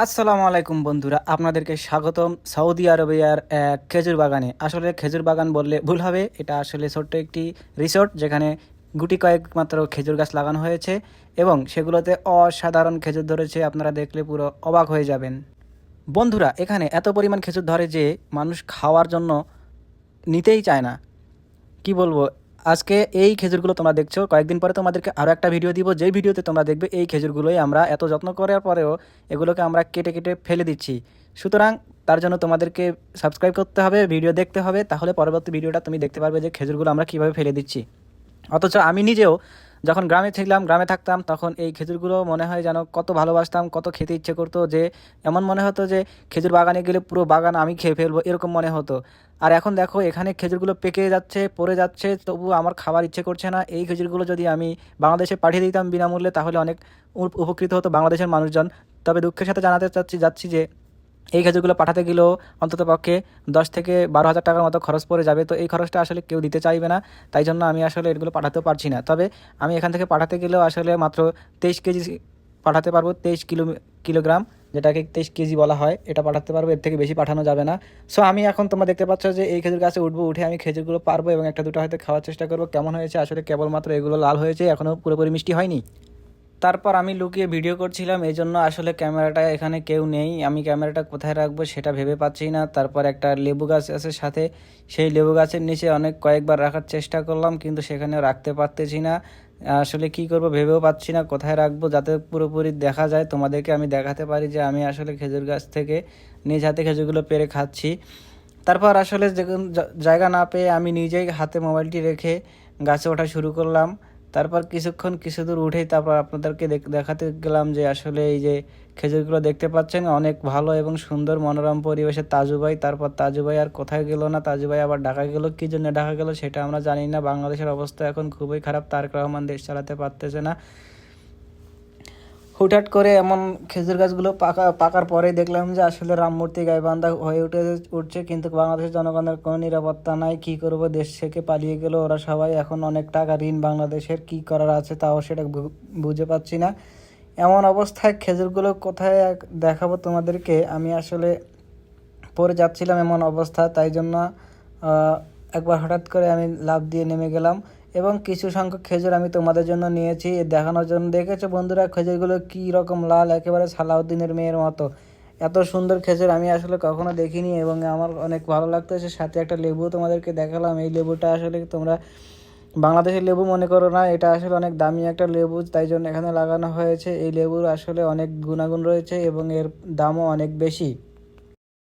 আসসালামু আলাইকুম বন্ধুরা, আপনাদেরকে স্বাগতম সৌদি আরবিয়ার এক খেজুর বাগানে। আসলে খেজুর বাগান বললে ভুল হবে, এটা আসলে ছোট্ট একটি রিসোর্ট যেখানে গুটি কয়েক মাত্র খেজুর গাছ লাগানো হয়েছে এবং সেগুলোতে অসাধারণ খেজুর ধরেছে। আপনারা দেখলে পুরো অবাক হয়ে যাবেন। বন্ধুরা, এখানে এত পরিমাণ খেজুর ধরে যে মানুষ খাওয়ার জন্য নিতেই চায় না। কি বলবো, আজকে এই খেজুরগুলো তোমরা দেখছো, কয়েকদিন পরে তোমাদেরকে আরও একটা ভিডিও দিব, যেই ভিডিওতে তোমরা দেখবে এই খেজুরগুলোই আমরা এত যত্ন করার পরেও এগুলোকে আমরা কেটে কেটে ফেলে দিচ্ছি। সুতরাং তার জন্য তোমাদেরকে সাবস্ক্রাইব করতে হবে, ভিডিও দেখতে হবে, তাহলে পরবর্তী ভিডিওটা তুমি দেখতে পারবে যে খেজুরগুলো আমরা কীভাবে ফেলে দিচ্ছি। অথচ আমি নিজেও যখন গ্রামে ছিলাম, গ্রামে থাকতাম, তখন এই খেজুরগুলো মনে হয় যেন কত ভালোবাসতাম, কত খেতে ইচ্ছে করতো, যে এমন মনে হতো যে খেজুর বাগানে গেলে পুরো বাগান আমি খেয়ে ফেলবো, এরকম মনে হতো। আর এখন দেখো, এখানে খেজুরগুলো পেকে যাচ্ছে, পড়ে যাচ্ছে, তবু আমার খাবার ইচ্ছে করছে না। এই খেজুরগুলো যদি আমি বাংলাদেশে পাঠিয়ে দিতাম বিনামূল্যে, তাহলে অনেক উপকৃত হতো বাংলাদেশের মানুষজন। তবে দুঃখের সাথে জানাতে যাচ্ছি যে এই খেজুরগুলো পাঠাতে গেলেও অন্ততপক্ষে 10 থেকে 12 হাজার টাকার মতো খরচ পড়ে যাবে। তো এই খরচটা আসলে কেউ দিতে চাইবে না, তাই জন্য আমি আসলে এগুলো পাঠাতেও পারছি না। তবে আমি এখান থেকে পাঠাতে গেলেও আসলে মাত্র 23 কেজি পাঠাতে পারবো, 23 কিলোগ্রাম, যেটাকে 23 কেজি বলা হয়, এটা পাঠাতে পারবো, এর থেকে বেশি পাঠানো যাবে না। সো আমি এখন তোমরা দেখতে পাচ্ছ যে এই খেজুর গাছে উঠবো, উঠে আমি খেজুরগুলো পারবো এবং একটা দুটো হয়তো খাওয়ার চেষ্টা করবো। কেমন হয়েছে আসলে, কেবলমাত্র এগুলো লাল হয়েছে, এখনও পুরোপুরি মিষ্টি হয়নি। তারপর আমি লুকিয়ে ভিডিও করছিলাম, এই জন্য আসলে ক্যামেরাটা এখানে কেউ নেই, আমি ক্যামেরাটা কোথায় রাখবো সেটা ভেবে পাচ্ছি না। তারপর একটা লেবু গাছ আছে সাথে, সেই লেবু গাছের নিচে অনেক কয়েকবার রাখার চেষ্টা করলাম, কিন্তু সেখানে রাখতে পারতেছি না। আসলে কি করব ভেবেও পাচ্ছি না কোথায় রাখবো, যাতে পুরোপুরি দেখা যায়, তোমাদেরকে আমি দেখাতে পারি যে আমি আসলে খেজুর গাছ থেকে নিজ হাতে খেজুরগুলো পেড়ে খাচ্ছি। তারপর আসলে জায়গা না পেয়ে আমি নিজেই হাতে মোবাইলটি রেখে গাছে ওঠা শুরু করলাম। তারপর কিছু দূর উঠেই তারপর আপনাদেরকে দেখাতে গেলাম যে আসলে এই যে খেজুরগুলো দেখতে পাচ্ছেন, অনেক ভালো এবং সুন্দর মনোরম পরিবেশে তাজু ভাই। তারপর তাজু ভাই আর কোথায় গেল না, তাজু ভাই আবার ঢাকা গেল, কী জন্য ঢাকা গেল সেটা আমরা জানি না। বাংলাদেশের অবস্থা এখন খুবই খারাপ, তারেক রহমান দেশ চালাতে পারতেছে না। হুটহাট করে এমন খেজুর গাছগুলো পাকার পরে দেখলাম যে আসলে রামমূর্তি গাইবান্ধা হয়ে উঠছে, কিন্তু বাংলাদেশের জনগণের কোনো নিরাপত্তা নাই। কি করব, দেশ থেকে পালিয়ে গেল ওরা সবাই, এখন অনেক টাকা ঋণ বাংলাদেশের, কি করার আছে তাও সেটা বুঝে পাচ্ছি না। এমন অবস্থায় খেজুরগুলো কোথায় দেখাবো তোমাদেরকে, আমি আসলে পড়ে যাচ্ছিলাম এমন অবস্থা, তাই জন্য একবার হঠাৎ করে আমি লাফ দিয়ে নেমে গেলাম এবং কিছু সংখ্যক খেজুর আমি তোমাদের জন্য নিয়েছি দেখানোর জন্য। দেখেছো বন্ধুরা, খেজুরগুলো কী রকম লাল, একেবারে সালাউদ্দিনের মেয়ের মতো। এত সুন্দর খেজুর আমি আসলে কখনো দেখিনি এবং আমার অনেক ভালো লাগতেছে। সাথে একটা লেবু তোমাদেরকে দেখালাম, এই লেবুটা আসলে তোমরা বাংলাদেশের লেবু মনে করো না, এটা আসলে অনেক দামি একটা লেবু, তাই জন্য এখানে লাগানো হয়েছে। এই লেবুর আসলে অনেক গুণাগুণ রয়েছে এবং এর দামও অনেক বেশি।